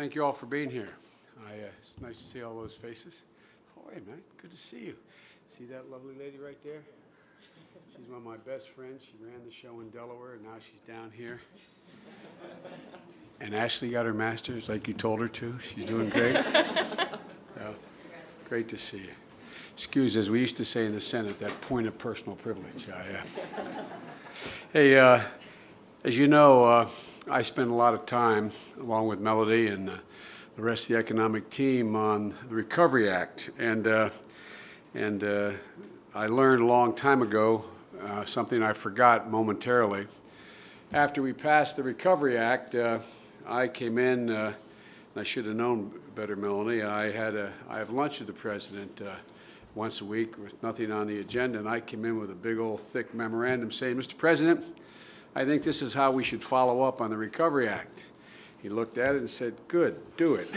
Thank you all for being here. It's nice to see all those faces. Oh, hey, man, good to see you. See that lovely lady right there? She's one of my best friends. She ran the show in Delaware, and now she's down here. And Ashley got her master's like you told her to. She's doing great. Great to see you. Excuse, as we used to say in the Senate, that point of personal privilege. Hey, as you know, I spend a lot of time, along with Melody and the rest of the economic team, on the Recovery Act. And I learned a long time ago something I forgot momentarily. After we passed the Recovery Act, I came in, and I should have known better, Melanie. I have lunch with the president once a week with nothing on the agenda, and I came in with a big old thick memorandum saying, Mr. President, I think this is how we should follow up on the Recovery Act. He looked at it and said, good, do it.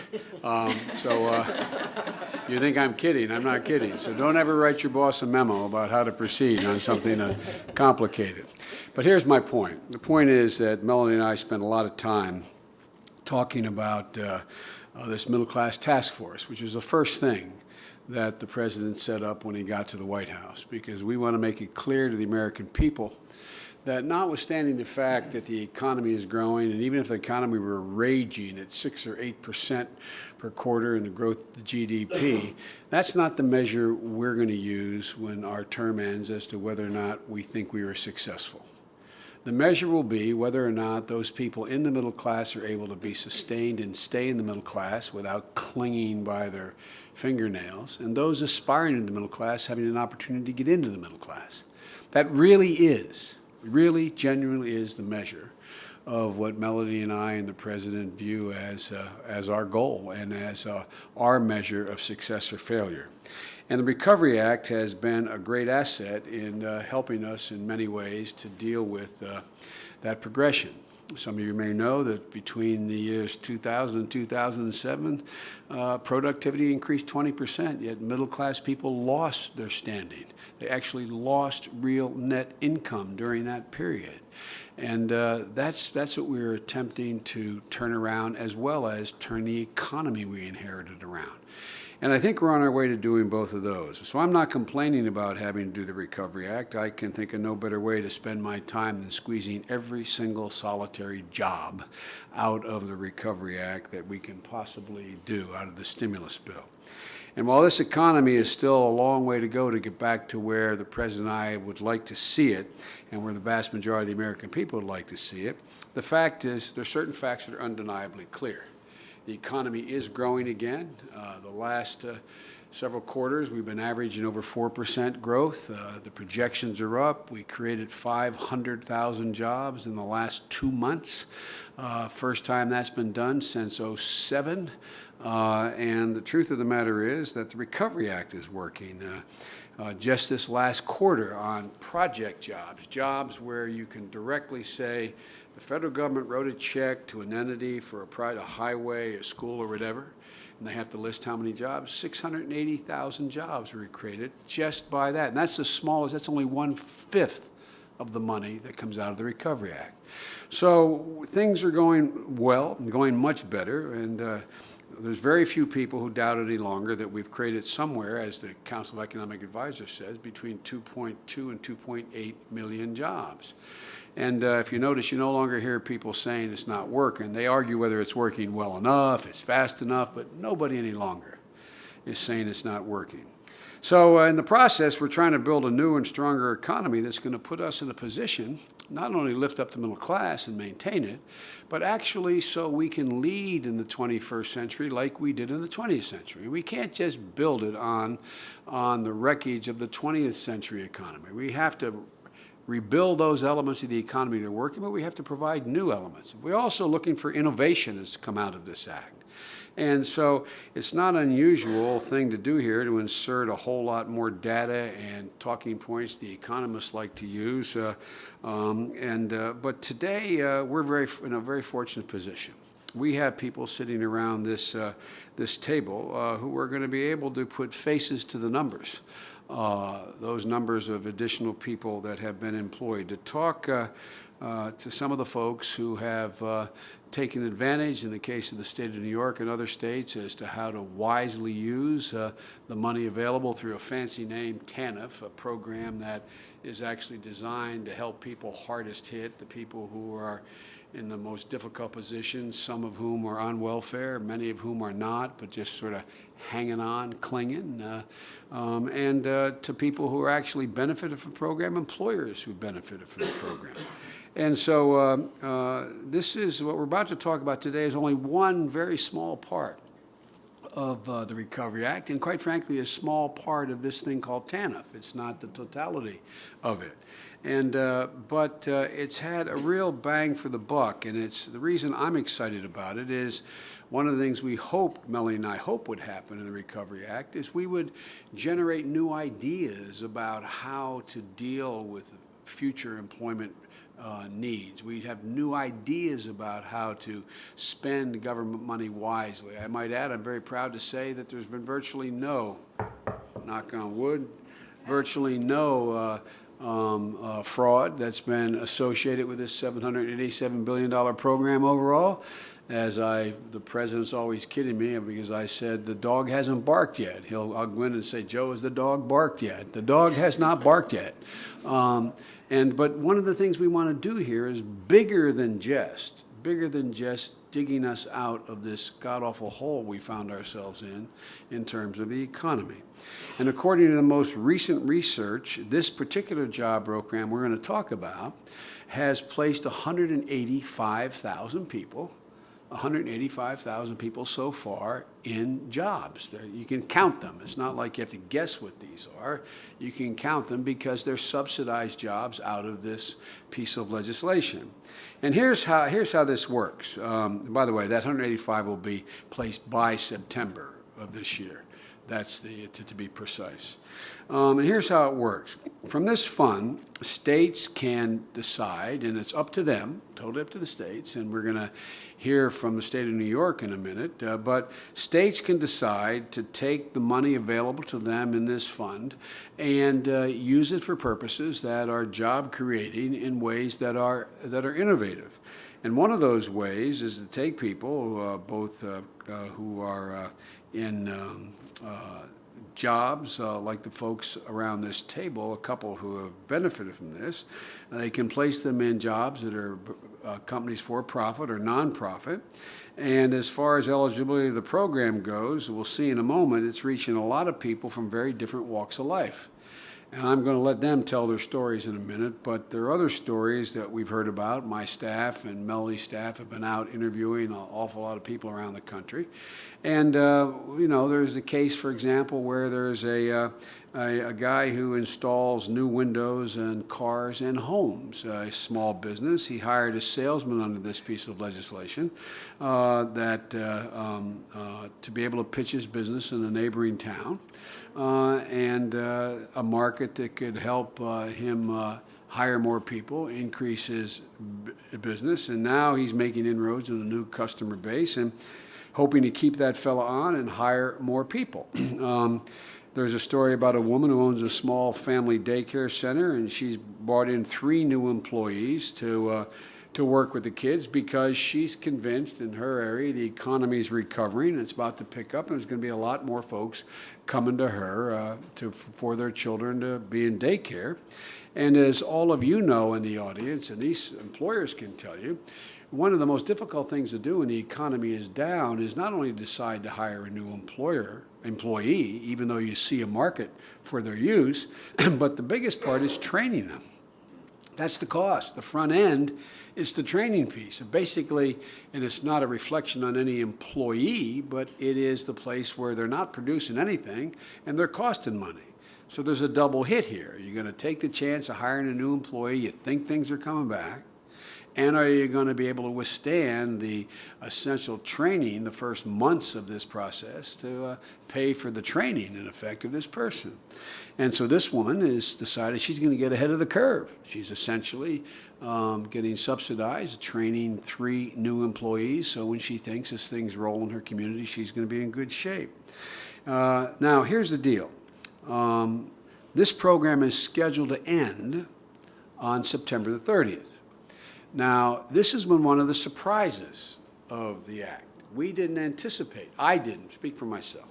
You think I'm kidding? I'm not kidding. So don't ever write your boss a memo about how to proceed on something complicated. But here's my point. The point is that Melanie and I spent a lot of time talking about this middle-class task force, which is the first thing that the president set up when he got to the White House, because we want to make it clear to the American people that notwithstanding the fact that the economy is growing, and even if the economy were raging at 6 or 8% per quarter in the growth of the GDP, that's not the measure we're going to use when our term ends as to whether or not we think we were successful. The measure will be whether or not those people in the middle class are able to be sustained and stay in the middle class without clinging by their fingernails, and those aspiring to the middle class having an opportunity to get into the middle class. That really genuinely is the measure of what Melody and I and the president view as our goal and as our measure of success or failure. And the Recovery Act has been a great asset in helping us in many ways to deal with that progression. Some of you may know that between the years 2000 and 2007, productivity increased 20%, yet middle-class people lost their standing. They actually lost real net income during that period. And that's what we're attempting to turn around, as well as turn the economy we inherited around. And I think we're on our way to doing both of those. So I'm not complaining about having to do the Recovery Act. I can think of no better way to spend my time than squeezing every single solitary job out of the Recovery Act that we can possibly do out of the stimulus bill. And while this economy is still a long way to go to get back to where the President and I would like to see it, and where the vast majority of the American people would like to see it, the fact is there are certain facts that are undeniably clear. The economy is growing again. The last several quarters, we've been averaging over 4% growth. The projections are up. We created 500,000 jobs in the last 2 months. First time that's been done since '07. And the truth of the matter is that the Recovery Act is working. Just this last quarter on project jobs, jobs where you can directly say, the federal government wrote a check to an entity for a highway, a school, or whatever, and they have to list how many jobs. 680,000 jobs were created just by that. And that's the smallest, that's only 1/5 of the money that comes out of the Recovery Act. So things are going well, and going much better, and there's very few people who doubt any longer that we've created somewhere, as the Council of Economic Advisors says, between 2.2 and 2.8 million jobs. And if you notice, you no longer hear people saying it's not working. They argue whether it's working well enough, it's fast enough, but nobody any longer is saying it's not working. So in the process, we're trying to build a new and stronger economy that's going to put us in a position not only lift up the middle class and maintain it, but actually so we can lead in the 21st century like we did in the 20th century. We can't just build it on the wreckage of the 20th century economy. We have to rebuild those elements of the economy that are working, but we have to provide new elements. We're also looking for innovation that's come out of this act. And so it's not an unusual thing to do here to insert a whole lot more data and talking points the economists like to use. But today we're in a very fortunate position. We have people sitting around this table who are going to be able to put faces to the numbers. Those numbers of additional people that have been employed, to talk to some of the folks who have taken advantage in the case of the state of New York and other states as to how to wisely use the money available through a fancy name, TANF, a program that is actually designed to help people hardest hit, the people who are in the most difficult positions, some of whom are on welfare, many of whom are not, but just sort of hanging on, clinging, and to people who are actually benefited from the program, employers who benefited from the program. And so this is what we're about to talk about today is only one very small part of the Recovery Act, and quite frankly, a small part of this thing called TANF. It's not the totality of it. And but it's had a real bang for the buck, and it's the reason I'm excited about it is one of the things we hope, Melanie and I hope would happen in the Recovery Act is we would generate new ideas about how to deal with future employment needs. We'd have new ideas about how to spend government money wisely. I might add, I'm very proud to say that there's been virtually no, knock on wood, virtually no fraud that's been associated with this $787 billion program overall. The president's always kidding me because I said the dog hasn't barked yet. I'll go in and say, Joe, has the dog barked yet? The dog has not barked yet. But one of the things we want to do here is bigger than just digging us out of this god-awful hole we found ourselves in terms of the economy. And according to the most recent research, this particular job program we're going to talk about has placed 185,000 people so far in jobs. You can count them. It's not like you have to guess what these are. You can count them because they're subsidized jobs out of this piece of legislation. And here's how this works. By the way, that 185 will be placed by September of this year. That's to be precise. And here's how it works. From this fund, states can decide, and it's up to them, totally up to the states, and we're going to hear from the state of New York in a minute, but states can decide to take the money available to them in this fund and use it for purposes that are job creating in ways that are innovative. And one of those ways is to take people, both who are in jobs like the folks around this table, a couple who have benefited from this. They can place them in jobs that are companies for profit or nonprofit. And as far as eligibility of the program goes, we'll see in a moment, it's reaching a lot of people from very different walks of life. And I'm going to let them tell their stories in a minute, but there are other stories that we've heard about. My staff and Melody's staff have been out interviewing an awful lot of people around the country. And, there's a case, for example, where there's a guy who installs new windows and cars and homes, a small business. He hired a salesman under this piece of legislation to be able to pitch his business in a neighboring town. And a market that could help him hire more people, increase his business, and now he's making inroads in a new customer base and hoping to keep that fella on and hire more people. There's a story about a woman who owns a small family daycare center, and she's brought in 3 new employees to work with the kids because she's convinced in her area the economy is recovering and it's about to pick up, and there's going to be a lot more folks coming to her for their children to be in daycare. And as all of you know in the audience, and these employers can tell you, one of the most difficult things to do when the economy is down is not only decide to hire a new employee, even though you see a market for their use, but the biggest part is training them. That's the cost. The front end is the training piece. And basically, and it's not a reflection on any employee, but it is the place where they're not producing anything and they're costing money. So there's a double hit here. You're going to take the chance of hiring a new employee. You think things are coming back. And are you going to be able to withstand the essential training, the first months of this process, to pay for the training, in effect, of this person? And so this woman has decided she's going to get ahead of the curve. She's essentially getting subsidized, training 3 new employees, so when she thinks as things roll in her community, she's going to be in good shape. Now, here's the deal. This program is scheduled to end on September the 30th. Now, this has been one of the surprises of the act. We didn't anticipate, I didn't, speak for myself,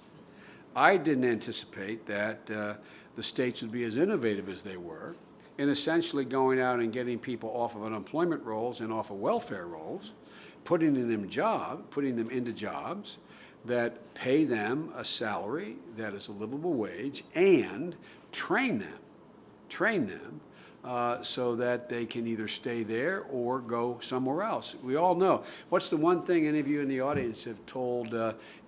I didn't anticipate that the states would be as innovative as they were in essentially going out and getting people off of unemployment rolls and off of welfare rolls, putting them into jobs that pay them a salary that is a livable wage, and train them so that they can either stay there or go somewhere else. We all know. What's the one thing any of you in the audience have told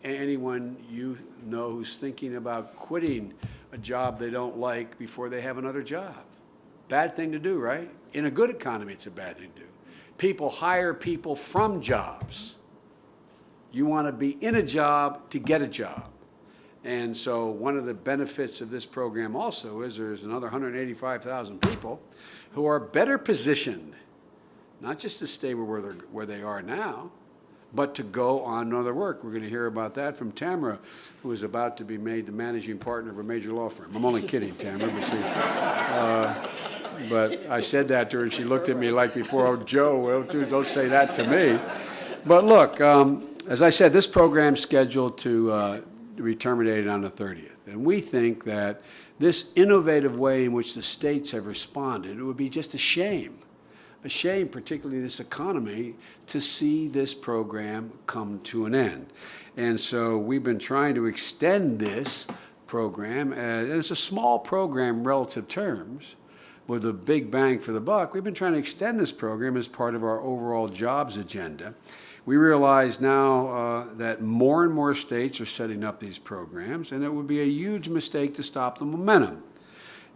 anyone you know who's thinking about quitting a job they don't like before they have another job? Bad thing to do, right? In a good economy, it's a bad thing to do. People hire people from jobs. You want to be in a job to get a job. And so one of the benefits of this program also is there's another 185,000 people who are better positioned, not just to stay where they are now, but to go on another work. We're going to hear about that from Tamara, who is about to be made the managing partner of a major law firm. I'm only kidding, Tamara, but I said that to her, and she looked at me like before, oh, Joe, don't say that to me. But look, as I said, this program's scheduled to be terminated on the 30th. And we think that this innovative way in which the states have responded, it would be just a shame, particularly this economy, to see this program come to an end. And so we've been trying to extend this program, and it's a small program in relative terms, with a big bang for the buck. We've been trying to extend this program as part of our overall jobs agenda. We realize now that more and more states are setting up these programs, and it would be a huge mistake to stop the momentum.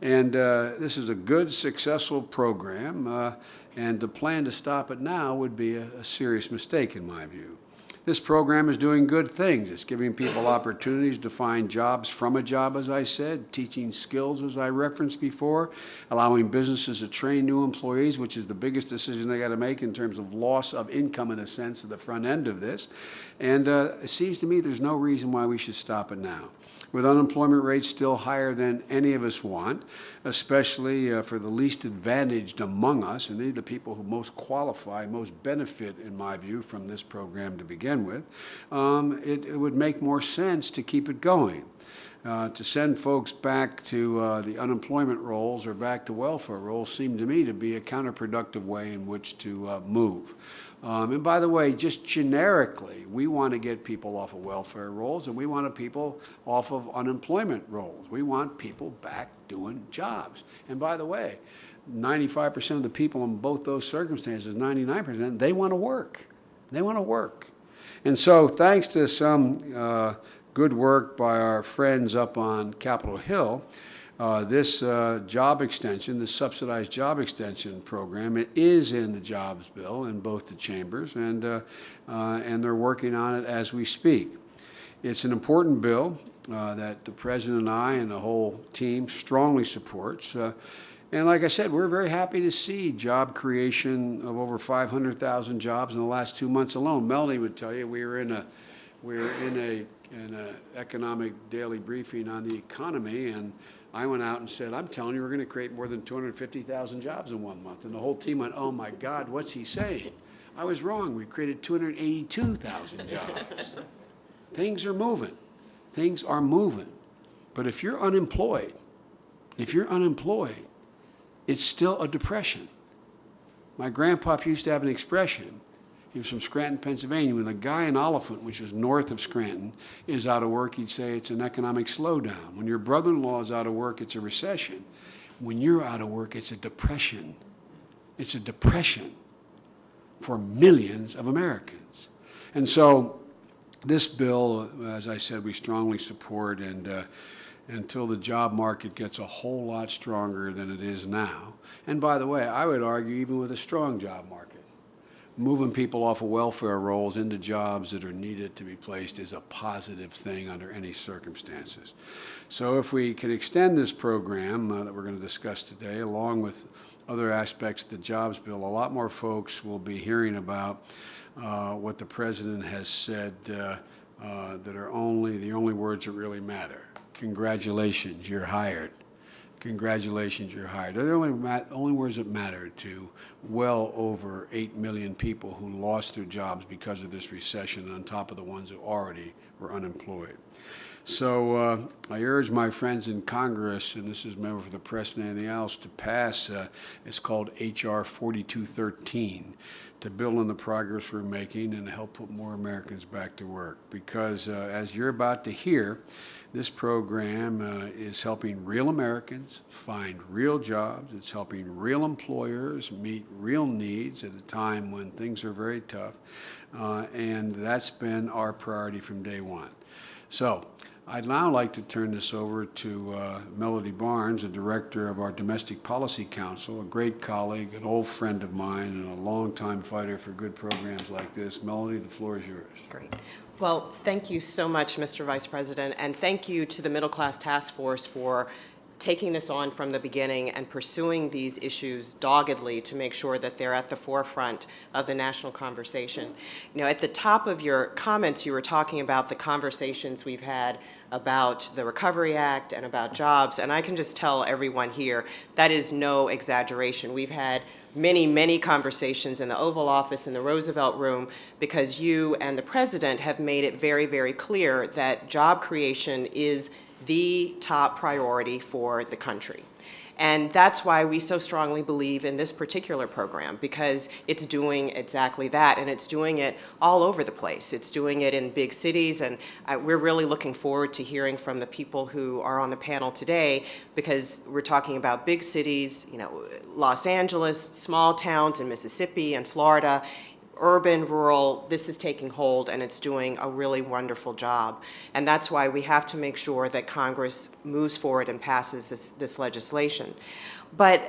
And this is a good, successful program, and to plan to stop it now would be a serious mistake in my view. This program is doing good things. It's giving people opportunities to find jobs from a job, as I said, teaching skills, as I referenced before, allowing businesses to train new employees, which is the biggest decision they got to make in terms of loss of income, in a sense, at the front end of this. And it seems to me there's no reason why we should stop it now. With unemployment rates still higher than any of us want, especially for the least advantaged among us, and these are the people who most qualify, most benefit, in my view, from this program to begin with, it would make more sense to keep it going. To send folks back to the unemployment rolls or back to welfare rolls seemed to me to be a counterproductive way in which to move. And by the way, just generically, we want to get people off of welfare rolls, and we want people off of unemployment rolls. We want people back doing jobs. And by the way, 95% of the people in both those circumstances, 99%, they want to work. They want to work. And so thanks to some good work by our friends up on Capitol Hill, this job extension, this subsidized job extension program, it is in the jobs bill in both the chambers, and they're working on it as we speak. It's an important bill that the President and I and the whole team strongly supports. And like I said, we're very happy to see job creation of over 500,000 jobs in the last 2 months alone. Melanie would tell you we were in an economic daily briefing on the economy, and I went out and said, I'm telling you, we're going to create more than 250,000 jobs in 1 month. And the whole team went, oh my God, what's he saying? I was wrong. We created 282,000 jobs. Things are moving. Things are moving. But if you're unemployed, it's still a depression. My grandpa used to have an expression. He was from Scranton, Pennsylvania. When a guy in Oliphant, which is north of Scranton, is out of work, he'd say it's an economic slowdown. When your brother-in-law is out of work, it's a recession. When you're out of work, it's a depression. It's a depression for millions of Americans. And so this bill, as I said, we strongly support, and until the job market gets a whole lot stronger than it is now. And by the way, I would argue even with a strong job market, moving people off of welfare rolls into jobs that are needed to be placed is a positive thing under any circumstances. So if we can extend this program that we're going to discuss today, along with other aspects of the jobs bill, a lot more folks will be hearing about what the President has said that are the only words that really matter. Congratulations, you're hired. congratulations, you're hired. They're the only words that matter to well over 8 million people who lost their jobs because of this recession, on top of the ones who already were unemployed. So I urge my friends in Congress, and this is a member for the press and anything else, to pass, it's called H.R. 4213, to build on the progress we're making and to help put more Americans back to work. Because as you're about to hear, this program is helping real Americans find real jobs. It's helping real employers meet real needs at a time when things are very tough. And that's been our priority from day one. So I'd now like to turn this over to Melody Barnes, the director of our Domestic Policy Council, a great colleague, an old friend of mine, and a longtime fighter for good programs like this. Melody, the floor is yours. Great. Well, thank you so much, Mr. Vice President, and thank you to the Middle Class Task Force for taking this on from the beginning and pursuing these issues doggedly to make sure that they're at the forefront of the national conversation. You know, at the top of your comments, you were talking about the conversations we've had about the Recovery Act and about jobs, and I can just tell everyone here that is no exaggeration. We've had many conversations in the Oval Office, in the Roosevelt Room, because you and the President have made it very clear that job creation is the top priority for the country. And that's why we so strongly believe in this particular program, because it's doing exactly that, and it's doing it all over the place. It's doing it in big cities, and we're really looking forward to hearing from the people who are on the panel today, because we're talking about big cities, you know, Los Angeles, small towns in Mississippi and Florida, urban, rural. This is taking hold, and it's doing a really wonderful job. And that's why we have to make sure that Congress moves forward and passes this legislation. But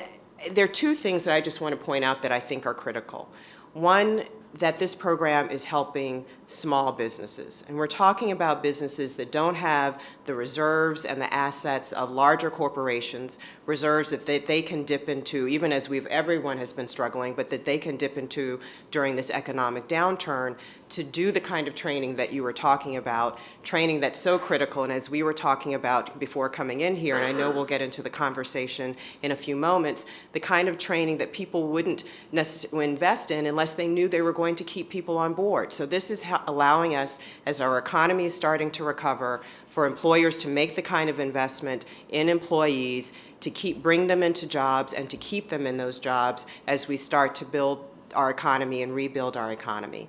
there are two things that I just want to point out that I think are critical. One, that this program is helping small businesses. And we're talking about businesses that don't have the reserves and the assets of larger corporations, reserves that they can dip into, even as everyone has been struggling, but that they can dip into during this economic downturn to do the kind of training that you were talking about, training that's so critical. And as we were talking about before coming in here, and I know we'll get into the conversation in a few moments, the kind of training that people wouldn't necessarily invest in unless they knew they were going to keep people on board. So this is allowing us, as our economy is starting to recover, for employers to make the kind of investment in employees to bring them into jobs and to keep them in those jobs as we start to build our economy and rebuild our economy.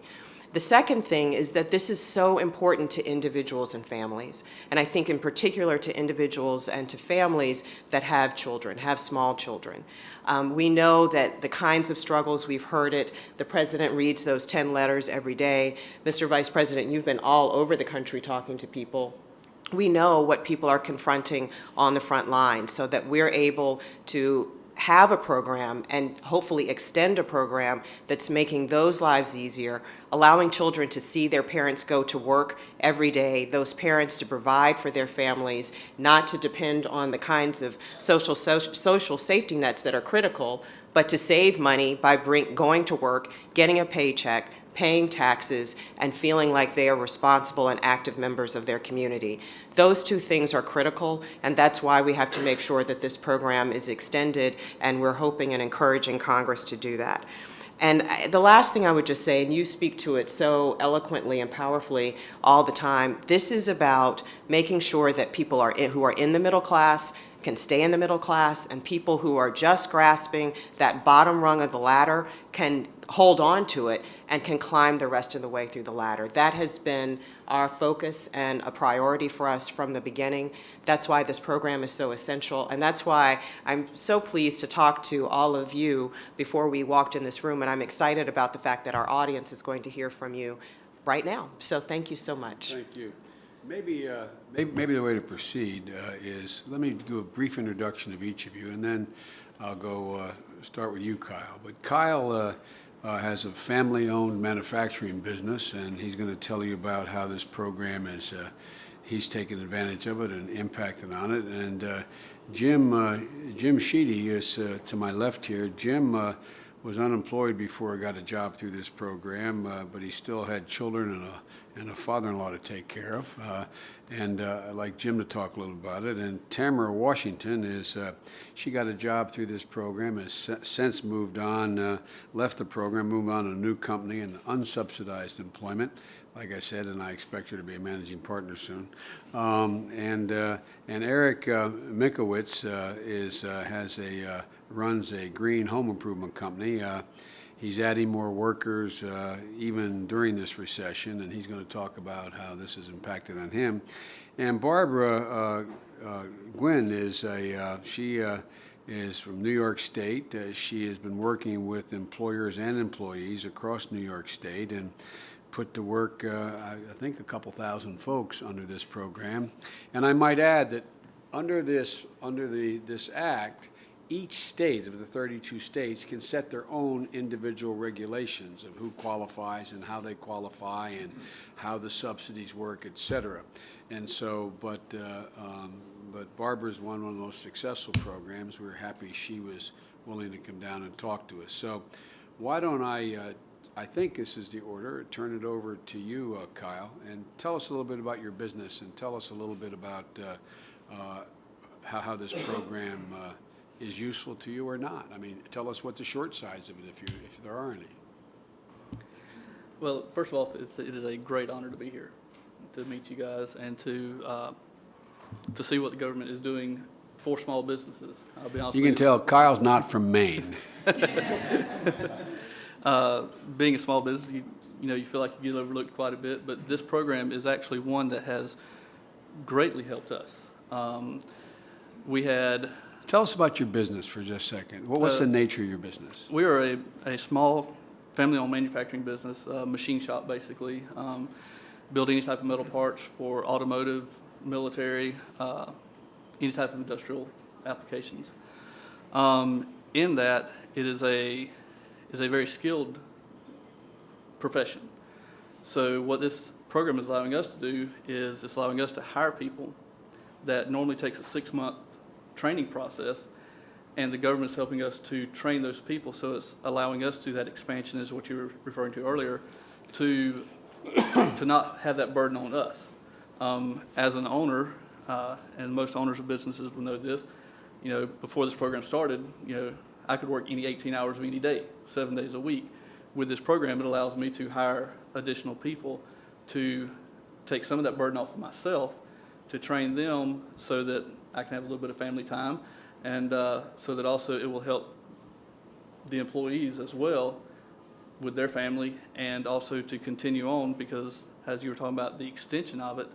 The second thing is that this is so important to individuals and families, and I think in particular to individuals and to families that have children, have small children. We know that the kinds of struggles, we've heard it, the President reads those 10 letters every day. Mr. Vice President, you've been all over the country talking to people. We know what people are confronting on the front line, so that we're able to have a program and hopefully extend a program that's making those lives easier, allowing children to see their parents go to work every day, those parents to provide for their families, not to depend on the kinds of social safety nets that are critical, but to save money by going to work, getting a paycheck, paying taxes, and feeling like they are responsible and active members of their community. Those two things are critical, and that's why we have to make sure that this program is extended, and we're hoping and encouraging Congress to do that. And the last thing I would just say, and you speak to it so eloquently and powerfully all the time, this is about making sure that people who are in the middle class can stay in the middle class, and people who are just grasping that bottom rung of the ladder can hold on to it and can climb the rest of the way through the ladder. That has been our focus and a priority for us from the beginning. That's why this program is so essential, and that's why I'm so pleased to talk to all of you before we walked in this room, and I'm excited about the fact that our audience is going to hear from you right now. So thank you so much. Thank you. Maybe the way to proceed is, let me do a brief introduction of each of you, and then I'll go start with you, Kyle. But Kyle has a family-owned manufacturing business, and he's going to tell you about how this program is, he's taken advantage of it and impacted on it. And Jim Sheedy is to my left here. Jim was unemployed before he got a job through this program, but he still had children and a father-in-law to take care of. I'd like Jim to talk a little about it. And Tamara Washington she got a job through this program, has since moved on, left the program, moved on to a new company in unsubsidized employment, like I said, and I expect her to be a managing partner soon. And Eric Mikowitz runs a green home improvement company. He's adding more workers even during this recession, and he's going to talk about how this has impacted on him. And Barbara Gwynn she is from New York State. She has been working with employers and employees across New York State and put to work, I think, a couple thousand folks under this program. And I might add that under this act, each state of the 32 states can set their own individual regulations of who qualifies and how they qualify and how the subsidies work, et cetera. And so, but Barbara's one of the most successful programs. We're happy she was willing to come down and talk to us. So why don't I think this is the order, turn it over to you, Kyle, and tell us a little bit about your business and tell us a little bit about how this program is useful to you or not. I mean, tell us what the short sides of it, if there are any. Well, first of all, it is a great honor to be here, to meet you guys, and to see what the government is doing for small businesses. I'll be honest. You can tell Kyle's not from Maine. Being a small business, you feel like you get overlooked quite a bit, but this program is actually one that has greatly helped us. Tell us about your business for just a second. What's the nature of your business? We are a small family-owned manufacturing business, machine shop basically. Build any type of metal parts for automotive, military, any type of industrial applications. In that, it is a very skilled profession. So what this program is allowing us to do is it's allowing us to hire people that normally takes a 6-month training process, and the government's helping us to train those people. So it's allowing us to do that expansion, is what you were referring to earlier, to not have that burden on us. As an owner, and most owners of businesses will know this, before this program started, I could work any 18 hours of any day, 7 days a week. With this program, it allows me to hire additional people to take some of that burden off of myself, to train them so that I can have a little bit of family time, and so that also it will help the employees as well with their family, and also to continue on, because as you were talking about the extension of it,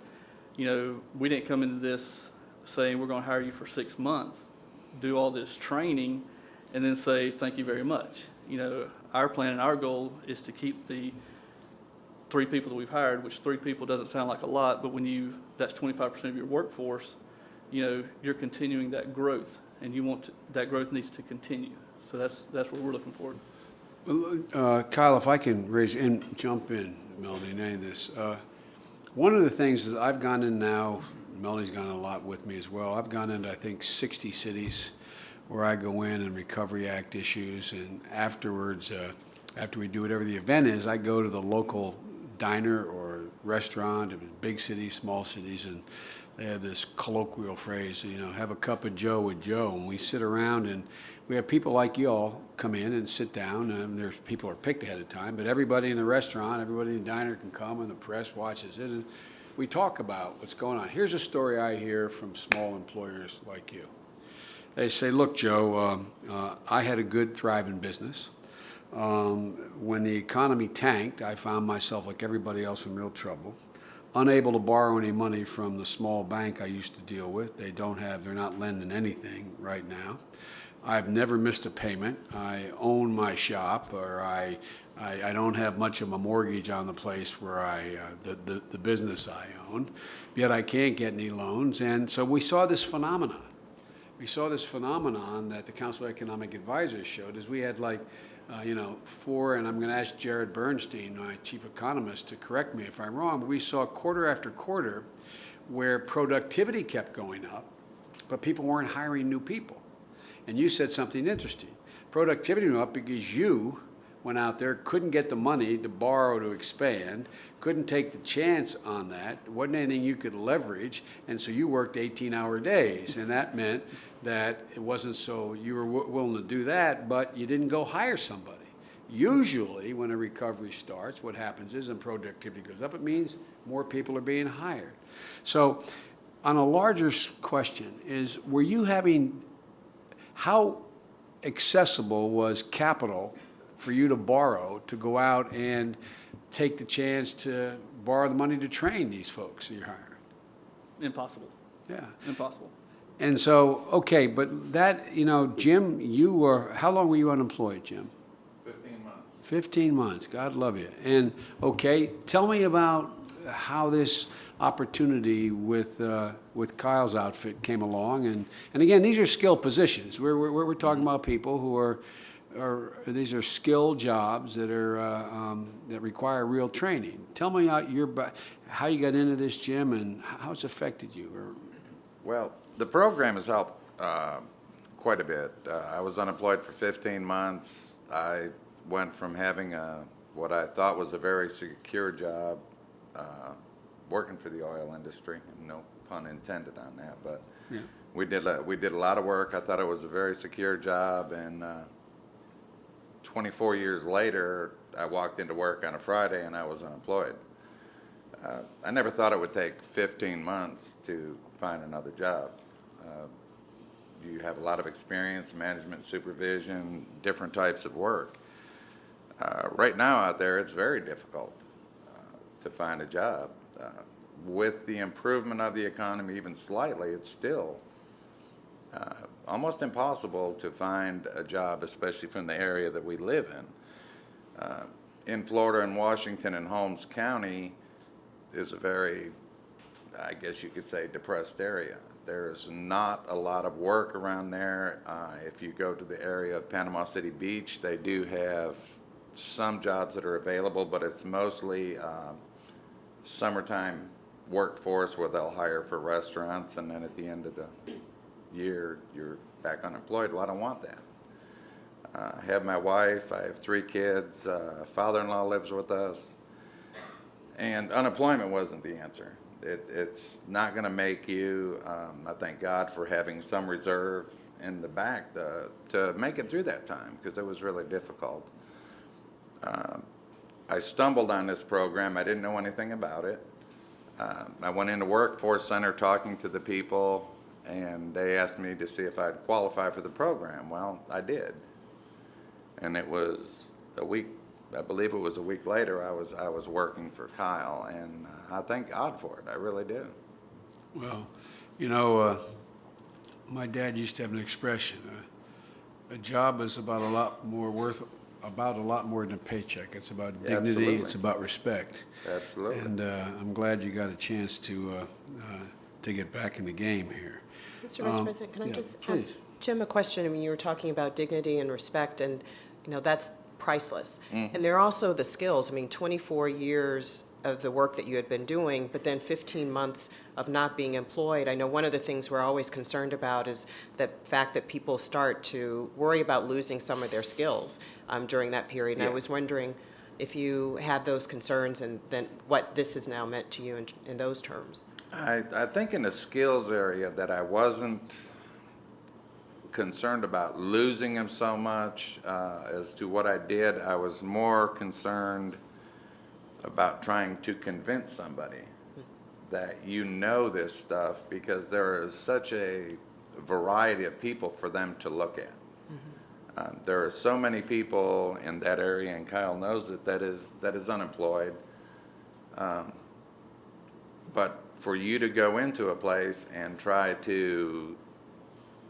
we didn't come into this saying we're going to hire you for 6 months, do all this training, and then say thank you very much. Our plan and our goal is to keep the 3 people that we've hired, which 3 people doesn't sound like a lot, but when that's 25% of your workforce, you're continuing that growth, and that growth needs to continue. So that's what we're looking for. Well, Kyle, if I can jump in, Melanie, in any of this. One of the things is I've gone in now, Melanie's gone in a lot with me as well. I've gone into, I think, 60 cities where I go in and Recovery Act issues, and afterwards, after we do whatever the event is, I go to the local diner or restaurant, in big cities, small cities, and they have this colloquial phrase, have a cup of Joe with Joe. And we sit around and we have people like you all come in and sit down. And there's people are picked ahead of time, but everybody in the restaurant, everybody in the diner can come, and the press watches it. And we talk about what's going on. Here's a story I hear from small employers like you. They say, look, Joe, I had a good, thriving business. When the economy tanked, I found myself, like everybody else, in real trouble. Unable to borrow any money from the small bank I used to deal with. They're not lending anything right now. I've never missed a payment. I own my shop, or I don't have much of a mortgage on the place where the business I own, yet I can't get any loans. And so we saw this phenomenon. We saw this phenomenon that the Council of Economic Advisors showed, is we had 4, and I'm going to ask Jared Bernstein, my chief economist, to correct me if I'm wrong, but we saw quarter after quarter where productivity kept going up, but people weren't hiring new people. And you said something interesting. Productivity went up because you went out there, couldn't get the money to borrow to expand, couldn't take the chance on that. It wasn't anything you could leverage, and so you worked 18-hour days, and that meant that it wasn't so you were willing to do that, but you didn't go hire somebody. Usually, when a recovery starts, what happens is, and productivity goes up, it means more people are being hired. So, on a larger question is, were you having, how accessible was capital for you to borrow to go out and take the chance to borrow the money to train these folks that you're hiring? Impossible. Yeah. Impossible. And so, okay, but that, you know, Jim, you were, how long were you unemployed, Jim? 15 months. 15 months. God love you. And, okay, tell me about how this opportunity with Kyle's outfit came along. And again, these are skilled positions. We're talking about people who are these are skilled jobs that are that require real training. Tell me how you got into this, Jim, and how it's affected you. Well, the program has helped quite a bit. I was unemployed for 15 months. I went from having what I thought was a very secure job, working for the oil industry. No pun intended on that, but Yeah. we did a lot of work. I thought it was a very secure job, and 24 years later, I walked into work on a Friday and I was unemployed. I never thought it would take 15 months to find another job. You have a lot of experience, management, supervision, different types of work. Right now out there, it's very difficult to find a job. With the improvement of the economy even slightly, it's still almost impossible to find a job, especially from the area that we live in. In Florida and Washington and Holmes County is a very, I guess you could say, depressed area. There's not a lot of work around there. If you go to the area of Panama City Beach, they do have some jobs that are available, but it's mostly summertime workforce where they'll hire for restaurants, and then at the end of the year, you're back unemployed. Well, I don't want that. I have my wife, I have 3 kids, father-in-law lives with us, and unemployment wasn't the answer. It's not going to make you, I thank God for having some reserve in the back to make it through that time, because it was really difficult. I stumbled on this program. I didn't know anything about it. I went into Workforce Center talking to the people, and they asked me to see if I'd qualify for the program. Well, I did. And it was a week, I believe it was a week later, I was working for Kyle, and I thank God for it. I really do. Well, you know, my dad used to have an expression, a job is about a lot more than a paycheck. It's about dignity, Absolutely. it's about respect. Absolutely. And I'm glad you got a chance to get back in the game here. Mr. Vice President, can I yeah, just please. ask Jim a question? I mean, you were talking about dignity and respect, and, you know, that's priceless. And there are also the skills. I mean, 24 years of the work that you had been doing, but then 15 months of not being employed. I know one of the things we're always concerned about is the fact that people start to worry about losing some of their skills during that period. And Yeah. I was wondering if you had those concerns, and then what this has now meant to you in those terms. I think in the skills area that I wasn't concerned about losing them so much as to what I did. I was more concerned about trying to convince somebody that you know this stuff, because there is such a variety of people for them to look at. There are so many people in that area, and Kyle knows it, that is unemployed. But for you to go into a place and try to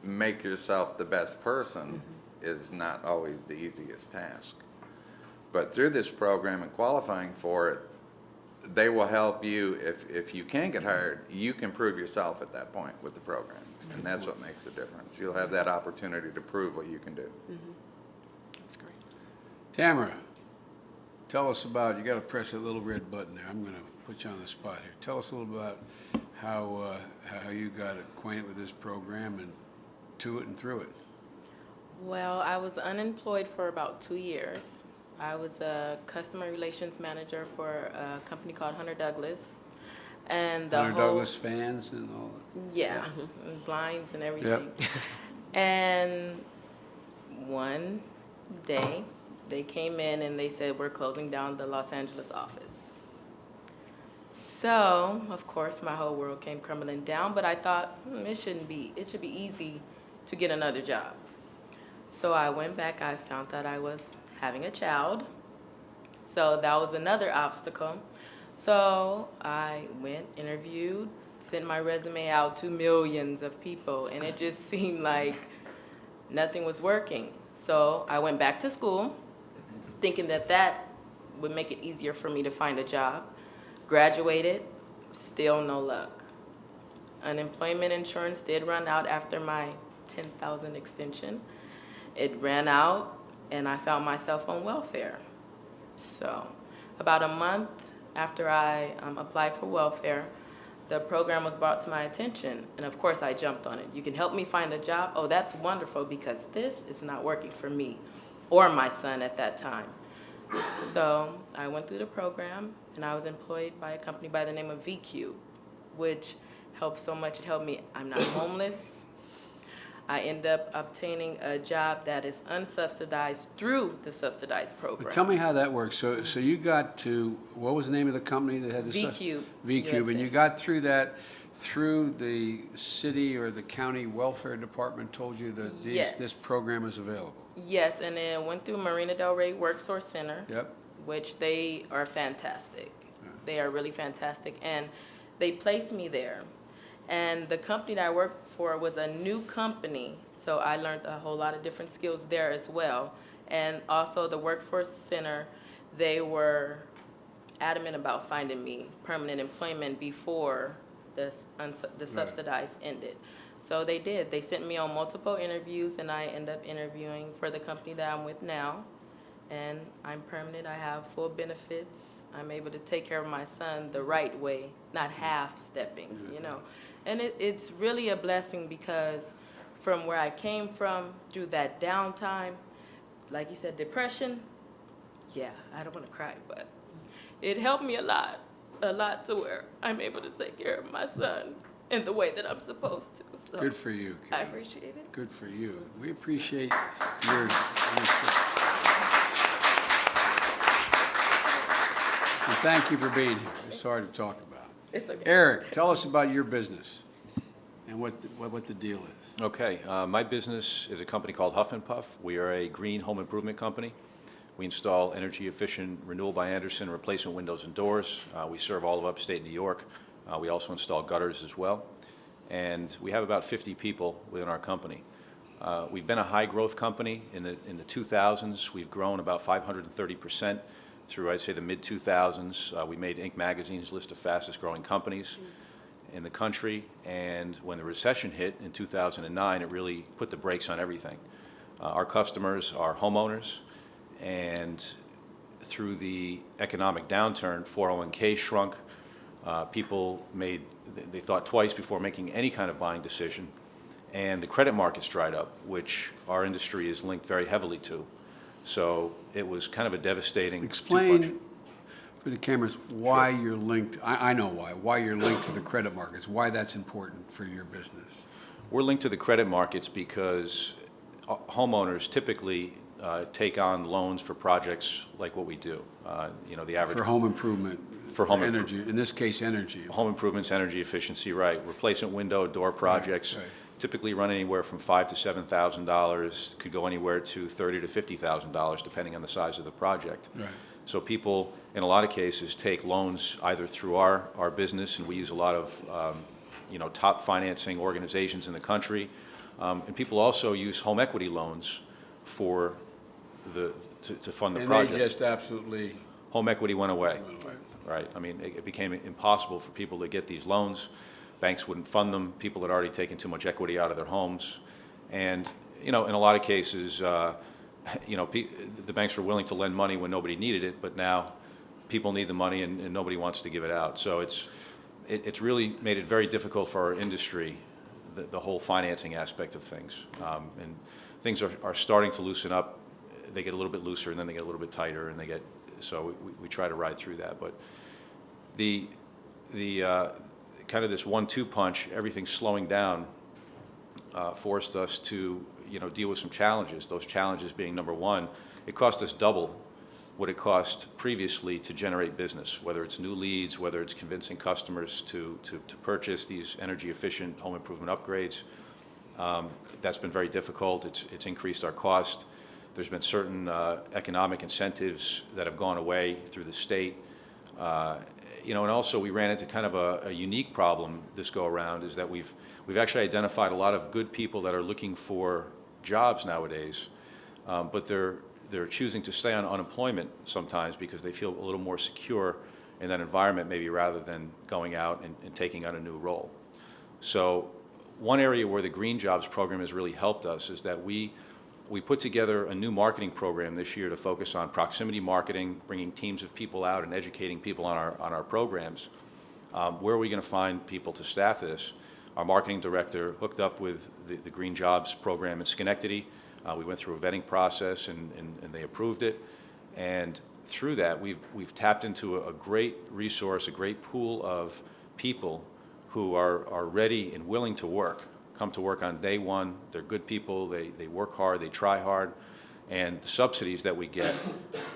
make yourself the best person is not always the easiest task. But through this program and qualifying for it, they will help you. If you can get hired, you can prove yourself at that point with the program. And that's what makes the difference. You'll have that opportunity to prove what you can do. That's great. Tamara, tell us about, you got to press that little red button there. I'm going to put you on the spot here. Tell us a little about how you got acquainted with this program and to it and through it. Well, I was unemployed for about 2 years. I was a customer relations manager for a company called Hunter Douglas. And the Hunter whole, Douglas fans and all that. yeah, and blinds and Yep. everything. And one day, they came in and they said, we're closing down the Los Angeles office. So, of course, my whole world came crumbling down, but I thought, it should be easy to get another job. So I went back, I found out I was having a child. So that was another obstacle. So I went, interviewed, sent my resume out to millions of people, and it just seemed like nothing was working. So I went back to school, thinking that that would make it easier for me to find a job. Graduated, still no luck. Unemployment insurance did run out after my 10,000 extension. It ran out, and I found myself on welfare. So about a month after I applied for welfare, the program was brought to my attention, and of course I jumped on it. You can help me find a job? Oh, that's wonderful, because this is not working for me or my son at that time. So I went through the program, and I was employed by a company by the name of VQ, which helped so much. It helped me. I'm not homeless. I end up obtaining a job that is unsubsidized through the subsidized program. Tell me how that works. So you got to, what was the name of the company that had this? VQ. VQ, USA. and you got through that through the city or the county welfare department told you that Yes. this program is available? Yes, and then went through Marina Del Rey Worksource Center, Yep. which they are fantastic. They are really fantastic, and they placed me there. And the company that I worked for was a new company, so I learned a whole lot of different skills there as well. And also the Workforce Center, they were adamant about finding me permanent employment before the subsidized ended. So they did. They sent me on multiple interviews, and I ended up interviewing for the company that I'm with now. And I'm permanent. I have full benefits. I'm able to take care of my son the right way, not half-stepping, you know. And it's really a blessing, because from where I came from through that downtime, like you said, depression, yeah, I don't want to cry, but it helped me a lot to where I'm able to take care of my son in the way that I'm supposed to. So Good for you, I Kate. appreciate it. Good for you. We appreciate your and thank you for being here. It's hard to talk about. It's okay. Eric, tell us about your business and what the deal is. Okay, my business is a company called Huff and Puff. We are a green home improvement company. We install energy-efficient Renewal by Andersen replacement windows and doors. We serve all of upstate New York. We also install gutters as well. And we have about 50 people within our company. We've been a high-growth company. In the 2000s, we've grown about 530%. Through, I'd say, the mid-2000s, we made Inc. magazine's list of fastest-growing companies in the country. And when the recession hit in 2009, it really put the brakes on everything. Our customers are homeowners, and through the economic downturn, 401k shrunk. People they thought twice before making any kind of buying decision. And the credit markets dried up, which our industry is linked very heavily to. So it was kind of a devastating Explain for the cameras why you're linked, I know why you're linked to the credit markets, why that's important for your business. We're linked to the credit markets because homeowners typically take on loans for projects like what we do. You know, the average For home improvement. For home energy, in this case, energy. home improvements, energy efficiency, right? Replacement window, door projects. right. Typically run anywhere from $5,000 to $7,000, could go anywhere to $30,000 to $50,000, depending on the size of the project. Right. So people, in a lot of cases, take loans either through our business, and we use a lot of you know, top financing organizations in the country, and people also use home equity loans for to fund the project. And they just absolutely Home equity went away. went away. Right. I mean, it became impossible for people to get these loans. Banks wouldn't fund them. People had already taken too much equity out of their homes. And, you know, in a lot of cases, you know, the banks were willing to lend money when nobody needed it, but now people need the money and nobody wants to give it out. So it's really made it very difficult for our industry, the whole financing aspect of things. And things are starting to loosen up. They get a little bit looser, and then they get a little bit tighter, and so we try to ride through that. But the kind of this 1-2 punch, everything slowing down, forced us to deal with some challenges. Those challenges being, number one, it cost us double what it cost previously to generate business, whether it's new leads, whether it's convincing customers to purchase these energy efficient home improvement upgrades. That's been very difficult. It's increased our cost. There's been certain economic incentives that have gone away through the state. And also we ran into kind of a unique problem this go around, is that we've actually identified a lot of good people that are looking for jobs nowadays, but they're choosing to stay on unemployment sometimes because they feel a little more secure in that environment, maybe, rather than going out and taking on a new role. So one area where the Green Jobs program has really helped us is that we put together a new marketing program this year to focus on proximity marketing, bringing teams of people out and educating people on our programs. Where are we going to find people to staff this? Our marketing director hooked up with the Green Jobs program in Schenectady. We went through a vetting process, and they approved it. And through that, we've tapped into a great resource, a great pool of people who are ready and willing to work, come to work on day one. They're good people. They work hard. They try hard. And the subsidies that we get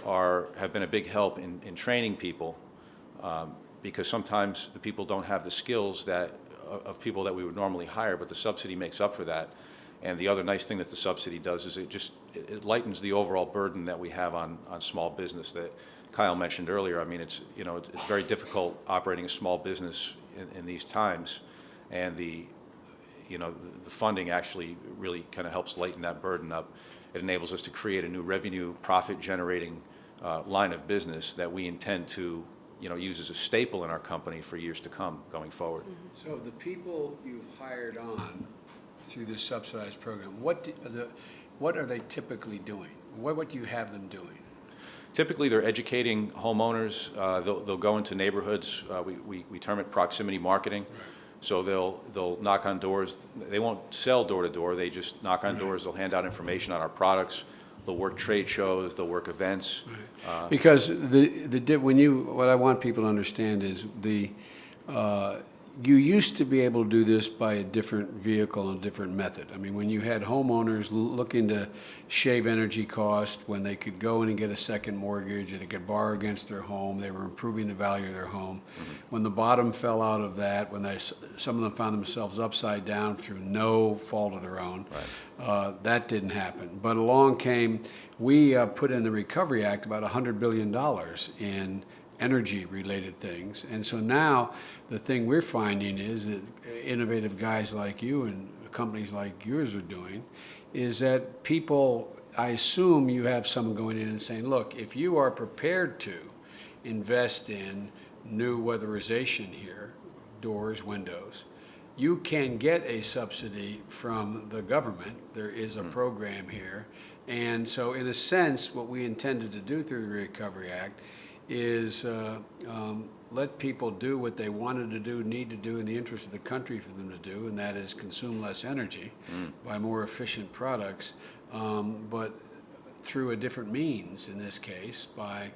have been a big help in training people, because sometimes the people don't have the skills of people that we would normally hire, but the subsidy makes up for that. And the other nice thing that the subsidy does is it lightens the overall burden that we have on small business that Kyle mentioned earlier. I mean, it's very difficult operating a small business in these times, and the funding actually really kind of helps lighten that burden up. It enables us to create a new revenue, profit-generating line of business that we intend to use as a staple in our company for years to come going forward. So the people you've hired on through this subsidized program, what are they typically doing? What do you have them doing? Typically, they're educating homeowners. They'll go into neighborhoods. We term it proximity marketing. Right. So they'll knock on doors. They won't sell door to door. They just knock on doors. They'll hand out information on our products. They'll work trade shows. They'll work events. Right. Because what I want people to understand is you used to be able to do this by a different vehicle and a different method. I mean, when you had homeowners looking to shave energy costs, when they could go in and get a second mortgage, and they could borrow against their home, they were improving the value of their home. Mm-hmm. When the bottom fell out of that, when some of them found themselves upside down through no fault of their own, right. That didn't happen. But along came, we put in the Recovery Act about $100 billion in energy-related things. And so now the thing we're finding is that innovative guys like you and companies like yours are doing is that people, I assume you have someone going in and saying, look, if you are prepared to invest in new weatherization here, doors, windows, you can get a subsidy from the government. There is a program here. And so in a sense, what we intended to do through the Recovery Act is let people do what they wanted to do, need to do in the interest of the country for them to do, and that is consume less energy by more efficient products, but through a different means, in this case, by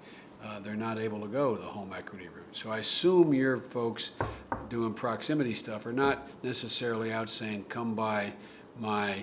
they're not able to go the home equity route. So I assume your folks doing proximity stuff are not necessarily out saying, come by my,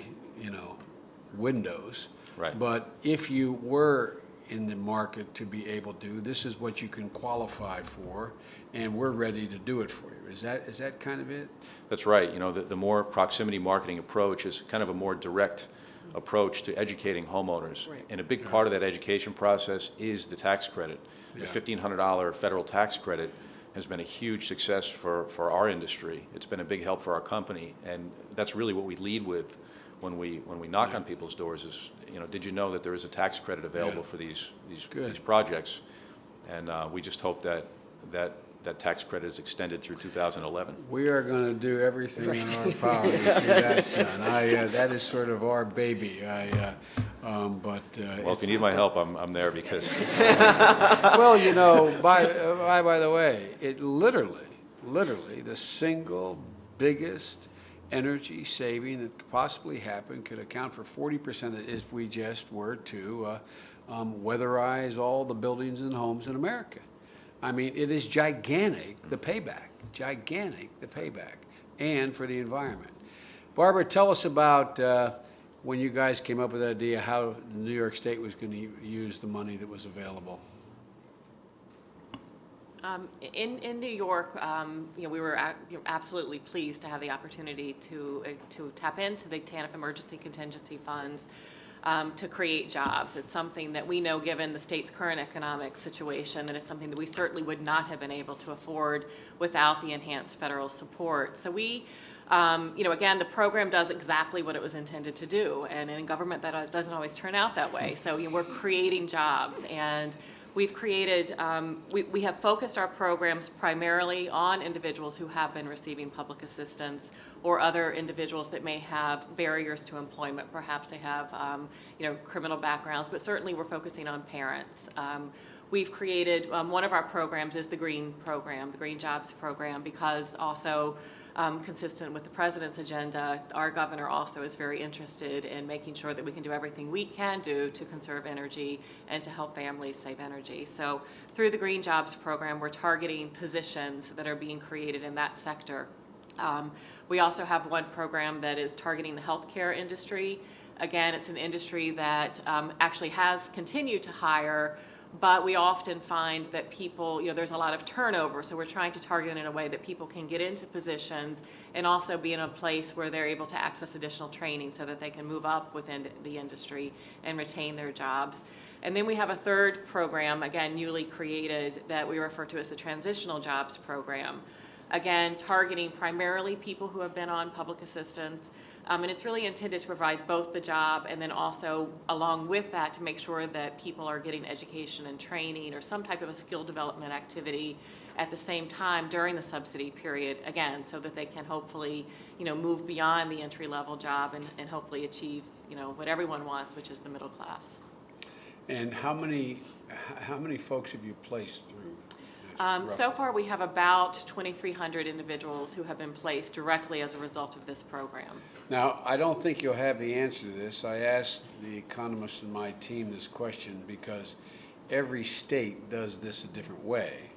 windows. Right. But if you were in the market to be able to, this is what you can qualify for, and we're ready to do it for you. Is that kind of it? That's right. The more proximity marketing approach is kind of a more direct approach to educating homeowners. Right. And a big part of that education process is the tax credit. Yeah. The $1,500 federal tax credit has been a huge success for our industry. It's been a big help for our company, and that's really what we lead with when we knock on people's doors is, did you know that there is a tax credit available for these projects? And we just hope that tax credit is extended through 2011. We are going to do everything in our power to see that's done. That is sort of our baby. Well, if you need my help, I'm there because. Well, by the way, it literally the single biggest energy saving that could possibly happen could account for 40% if we just were to weatherize all the buildings and homes in America. I mean, it is gigantic, the payback, and for the environment. Barbara, tell us about when you guys came up with that idea, how New York State was going to use the money that was available. In New York, we were absolutely pleased to have the opportunity to tap into the TANF emergency contingency funds to create jobs. It's something that we know, given the state's current economic situation, that it's something that we certainly would not have been able to afford without the enhanced federal support. So we, again, the program does exactly what it was intended to do, and in government that doesn't always turn out that way. So we're creating jobs, and we've created, we have focused our programs primarily on individuals who have been receiving public assistance or other individuals that may have barriers to employment. Perhaps they have, criminal backgrounds, but certainly we're focusing on parents. We've created, one of our programs is the Green Program, the Green Jobs Program, because also consistent with the President's agenda, our governor also is very interested in making sure that we can do everything we can do to conserve energy and to help families save energy. So through the Green Jobs Program, we're targeting positions that are being created in that sector. We also have one program that is targeting the healthcare industry. Again, it's an industry that actually has continued to hire, but we often find that people, there's a lot of turnover, so we're trying to target in a way that people can get into positions and also be in a place where they're able to access additional training so that they can move up within the industry and retain their jobs. And then we have a third program, again, newly created, that we refer to as the Transitional Jobs Program. Again, targeting primarily people who have been on public assistance, and it's really intended to provide both the job and then also along with that to make sure that people are getting education and training or some type of a skill development activity at the same time during the subsidy period, again, so that they can hopefully, move beyond the entry-level job and hopefully achieve, what everyone wants, which is the middle class. And how many folks have you placed through? So far, we have about 2,300 individuals who have been placed directly as a result of this program. Now, I don't think you'll have the answer to this. I asked the economists in my team this question because every state does this a different way,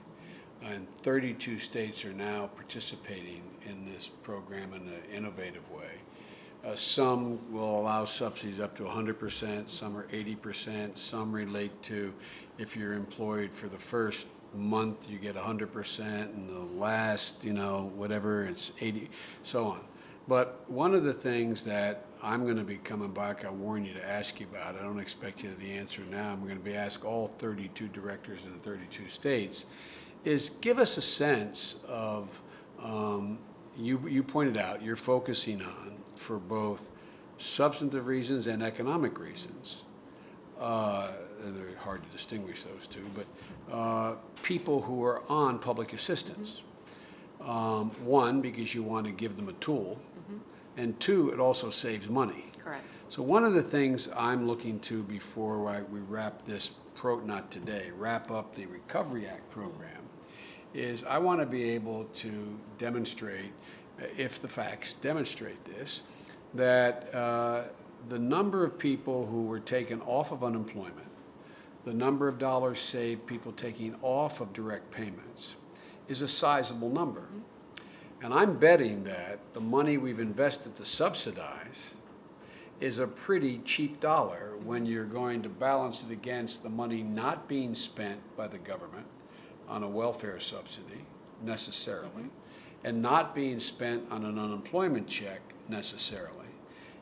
and 32 states are now participating in this program in an innovative way. Some will allow subsidies up to 100%, some are 80%, some relate to if you're employed for the first month you get 100%, and the last, whatever, it's 80, so on. But one of the things that I'm going to be coming back, I warn you to ask you about, I don't expect you to the answer now, I'm going to be asked all 32 directors in the 32 states, is give us a sense of, you pointed out, you're focusing on, for both substantive reasons and economic reasons, and they're hard to distinguish those two, but people who are on public assistance. One, because you want to give them a tool, and two, it also saves money. Correct. So one of the things I'm looking to before we wrap this, not today, wrap up the Recovery Act program, is I want to be able to demonstrate, if the facts demonstrate this, that the number of people who were taken off of unemployment, the number of dollars saved people taking off of direct payments is a sizable number. And I'm betting that the money we've invested to subsidize is a pretty cheap dollar when you're going to balance it against the money not being spent by the government on a welfare subsidy necessarily, and not being spent on an unemployment check necessarily.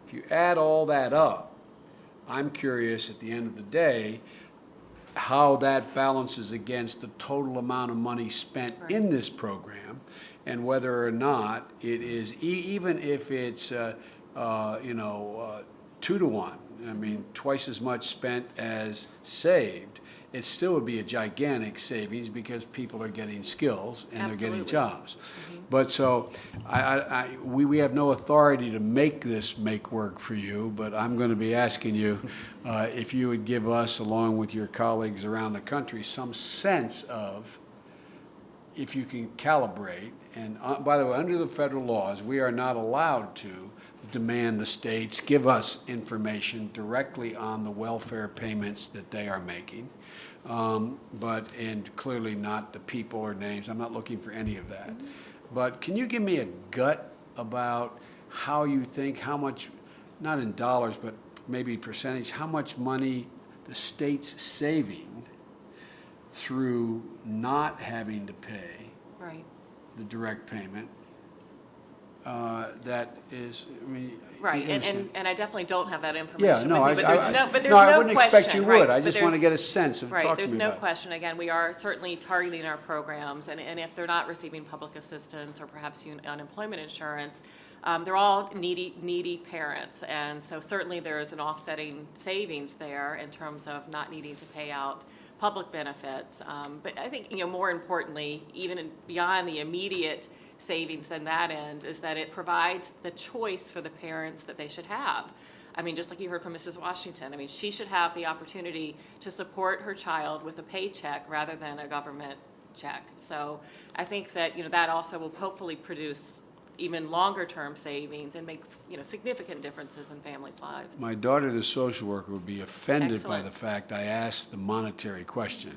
If you add all that up, I'm curious at the end of the day how that balances against the total amount of money spent in this program, and whether or not it is, even if it's 2 to 1, I mean twice as much spent as saved, it still would be a gigantic savings because people are getting skills and they're getting jobs. But so we have no authority to make this make work for you, but I'm going to be asking you if you would give us, along with your colleagues around the country, some sense of if you can calibrate And by the way, under the federal laws, we are not allowed to demand the states give us information directly on the welfare payments that they are making. And clearly not the people or names. I'm not looking for any of that. But can you give me a gut about how you think, how much, not in dollars, but maybe percentage, how much money the state's saving through not having to pay Right. the direct payment? That is, I mean. Right, you understand. and I definitely don't have that Yeah, information no, with me, but there's no question. I wouldn't expect you would. Right, I but just want to there's- get a sense of, Right, talk to there's me no about it. question. Again, we are certainly targeting our programs, and if they're not receiving public assistance or perhaps unemployment insurance, they're all needy parents. And so certainly there is an offsetting savings there in terms of not needing to pay out public benefits. But I think, more importantly, even beyond the immediate savings than that end, is that it provides the choice for the parents that they should have. I mean, just like you heard from Mrs. Washington, I mean, she should have the opportunity to support her child with a paycheck rather than a government check. So I think that, that also will hopefully produce even longer-term savings and makes, significant differences in families' lives. My daughter, the social worker, would be offended by Excellent. the fact I asked the monetary question.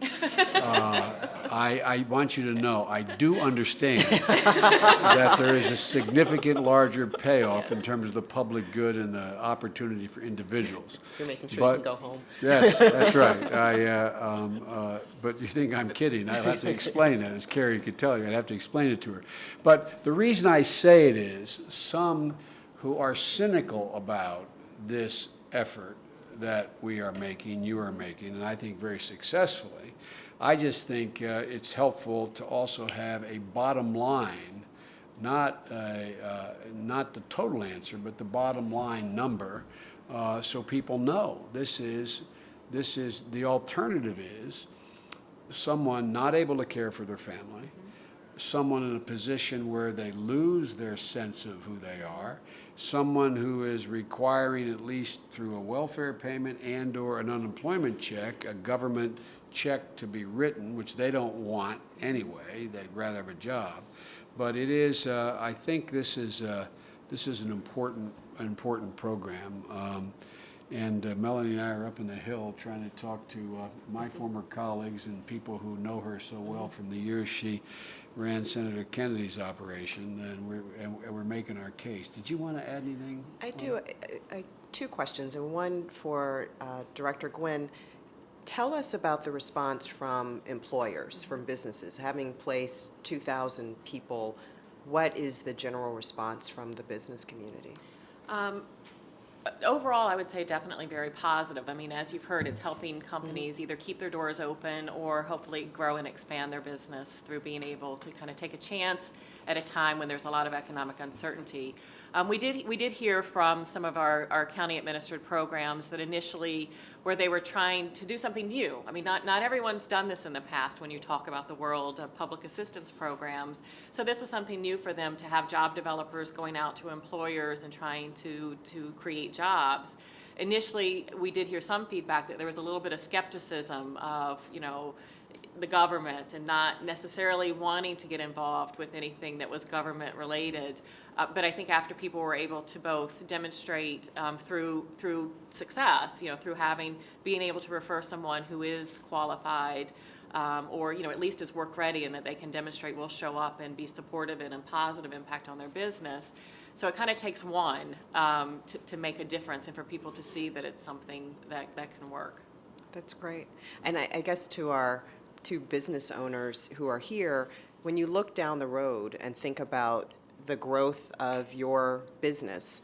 I want you to know, I do understand that there is a significant larger payoff in terms of the public good and the opportunity for individuals. You're making sure But- you can go home. Yes, that's right. But you think I'm kidding. I'll have to explain that. As Carrie could tell you, I'd have to explain it to her. But the reason I say it is some who are cynical about this effort that we are making, you are making, and I think very successfully, I just think it's helpful to also have a bottom line, not the total answer, but the bottom line number, so people know this is the alternative is someone not able to care for their family, someone in a position where they lose their sense of who they are, someone who is requiring, at least through a welfare payment and or an unemployment check, a government check to be written, which they don't want anyway. They'd rather have a job. But it is, I think this is an important program. Melanie and I are up in the Hill trying to talk to my former colleagues and people who know her so well from the years she ran Senator Kennedy's operation, and we're making our case. Did you want to add anything? I do. Two questions, and one for Director Gwynn. Tell us about the response from employers, from businesses. Having placed 2,000 people, what is the general response from the business community? Overall, I would say definitely very positive. I mean, as you've heard, it's helping companies either keep their doors open or hopefully grow and expand their business through being able to kind of take a chance at a time when there's a lot of economic uncertainty. We did hear from some of our county administered programs that initially where they were trying to do something new. I mean, not everyone's done this in the past when you talk about the world of public assistance programs. So this was something new for them to have job developers going out to employers and trying to create jobs. Initially, we did hear some feedback that there was a little bit of skepticism of, the government and not necessarily wanting to get involved with anything that was government related. But I think after people were able to both demonstrate through success, through being able to refer someone who is qualified or at least is work ready and that they can demonstrate will show up and be supportive and a positive impact on their business. So it kind of takes one to make a difference and for people to see that it's something that can work. That's great. And I guess to our two business owners who are here, when you look down the road and think about the growth of your business,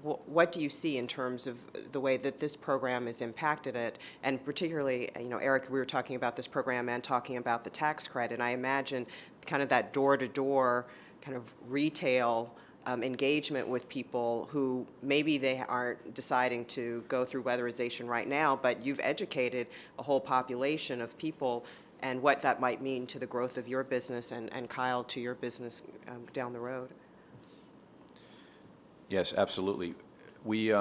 what do you see in terms of the way that this program has impacted it? And particularly, Eric, we were talking about this program and talking about the tax credit. And I imagine kind of that door-to-door kind of retail engagement with people who maybe they aren't deciding to go through weatherization right now, but you've educated a whole population of people and what that might mean to the growth of your business and Kyle, to your business down the road. Yes, absolutely. We,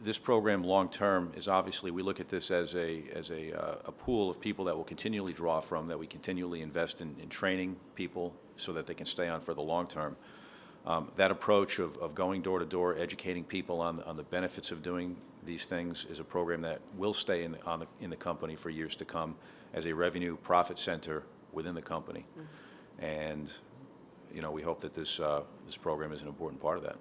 this program long-term is obviously, we look at this as a pool of people that we'll continually draw from, that we continually invest in training people so that they can stay on for the long term. That approach of going door to door, educating people on the benefits of doing these things is a program that will stay in the company for years to come as a revenue profit center within the company. And we hope that this program is an important part of that.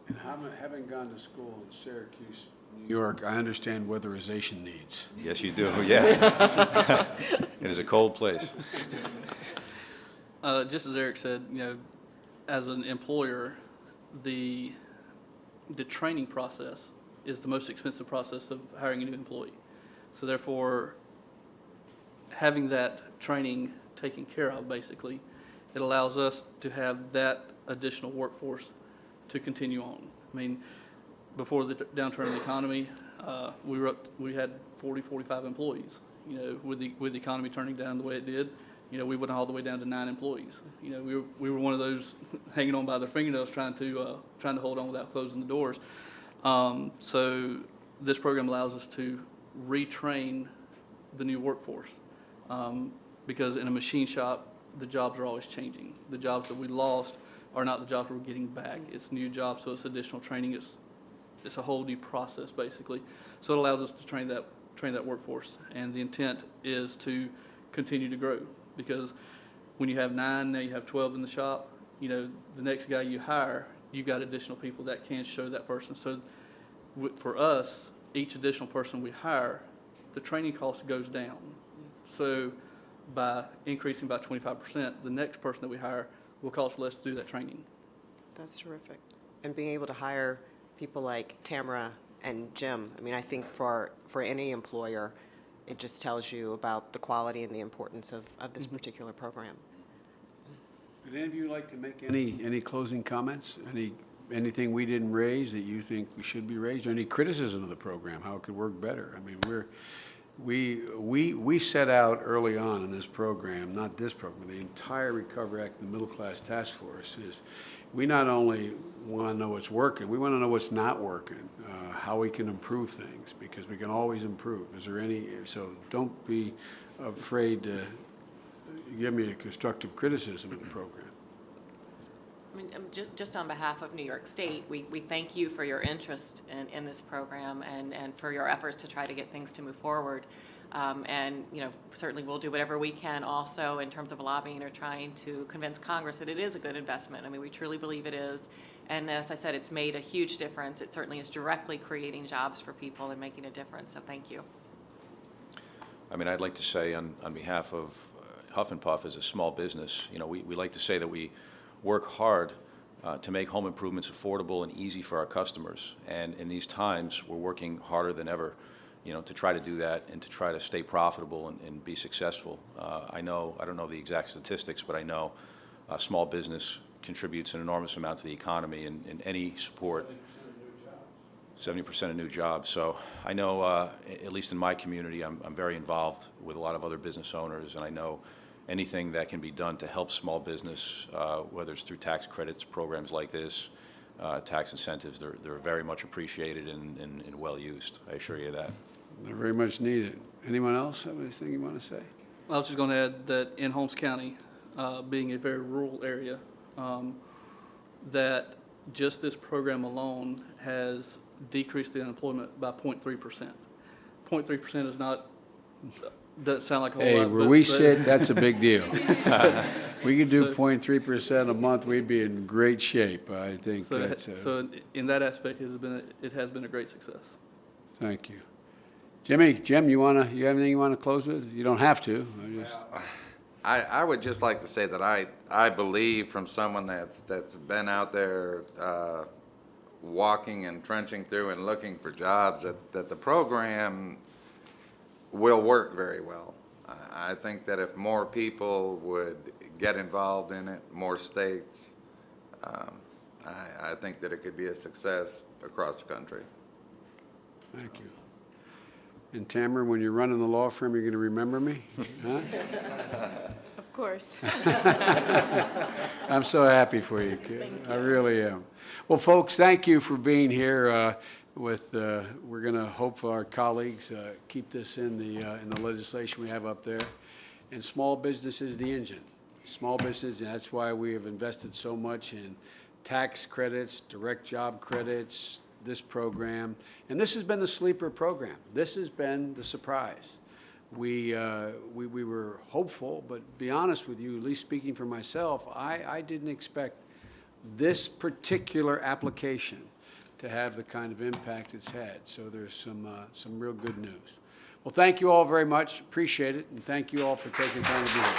And having gone to school in Syracuse, New York, I understand weatherization needs. Yes, you do. Yeah, it is a cold place. Just as Eric said, as an employer, the training process is the most expensive process of hiring a new employee. So therefore, having that training taken care of, basically, it allows us to have that additional workforce to continue on. I mean, before the downturn in the economy, we had 40, 45 employees. With the economy turning down the way it did, we went all the way down to 9 employees. We were one of those hanging on by their fingernails, trying to hold on without closing the doors. So this program allows us to retrain the new workforce, because in a machine shop, the jobs are always changing. The jobs that we lost are not the jobs we're getting back. It's new jobs, so it's additional training. It's a whole new process, basically. So it allows us to train that workforce, and the intent is to continue to grow, because when you have 9, now you have 12 in the shop. The next guy you hire, you got additional people that can show that person. So for us, each additional person we hire, the training cost goes down. So by increasing by 25%, the next person that we hire will cost less to do that training. That's terrific. And being able to hire people like Tamara and Jim, I mean, I think for any employer, it just tells you about the quality and the importance of this particular program. Would any of you like to make any closing comments? Anything we didn't raise that you think we should be raised? Or any criticism of the program, how it could work better? I mean, we set out early on in this program, not this program, the entire Recovery Act and the Middle Class Task Force is, we not only want to know what's working, we want to know what's not working, how we can improve things, because we can always improve. Is there so don't be afraid to give me a constructive criticism of the program. I mean, just on behalf of New York State, we thank you for your interest in this program and for your efforts to try to get things to move forward. And certainly we'll do whatever we can also in terms of lobbying or trying to convince Congress that it is a good investment. I mean, we truly believe it is. And as I said, it's made a huge difference. It certainly is directly creating jobs for people and making a difference. So thank you. I mean, I'd like to say on behalf of Huff and Puff as a small business, we like to say that we work hard to make home improvements affordable and easy for our customers. And in these times, we're working harder than ever, to try to do that and to try to stay profitable and be successful. I don't know the exact statistics, but I know small business contributes an enormous amount to the economy, and any support. 70% of new jobs. So I know, at least in my community, I'm very involved with a lot of other business owners, and I know anything that can be done to help small business, whether it's through tax credits, programs like this, tax incentives, they're very much appreciated and well used. I assure you that. They're very much needed. Anyone else have anything you want to say? I was just going to add that in Holmes County, being a very rural area, that just this program alone has decreased the unemployment by 0.3%. 0.3% is not, doesn't sound like a whole lot. Hey, where we sit, that's a big deal. We could do 0.3% a month, we'd be in great shape. I think that's. So in that aspect, it has been a great success. Thank you. Jim, you have anything you want to close with? You don't have to. I would just like to say that I believe from someone that's been out there walking and trenching through and looking for jobs that the program will work very well. I think that if more people would get involved in it, more states, I think that it could be a success across the country. Thank you. And Tamara, when you're running the law firm, you're going to remember me? Huh? Of course. I'm so happy for you, kid. I really am. Well, folks, thank you for being here. We're going to hope our colleagues keep this in the legislation we have up there. And small business is the engine. small business, and that's why we have invested so much in tax credits, direct job credits, this program. And this has been the sleeper program. This has been the surprise. We were hopeful, but to be honest with you, at least speaking for myself, I didn't expect this particular application to have the kind of impact it's had. So there's some real good news. Well, thank you all very much. Appreciate it, and thank you all for taking time to be here.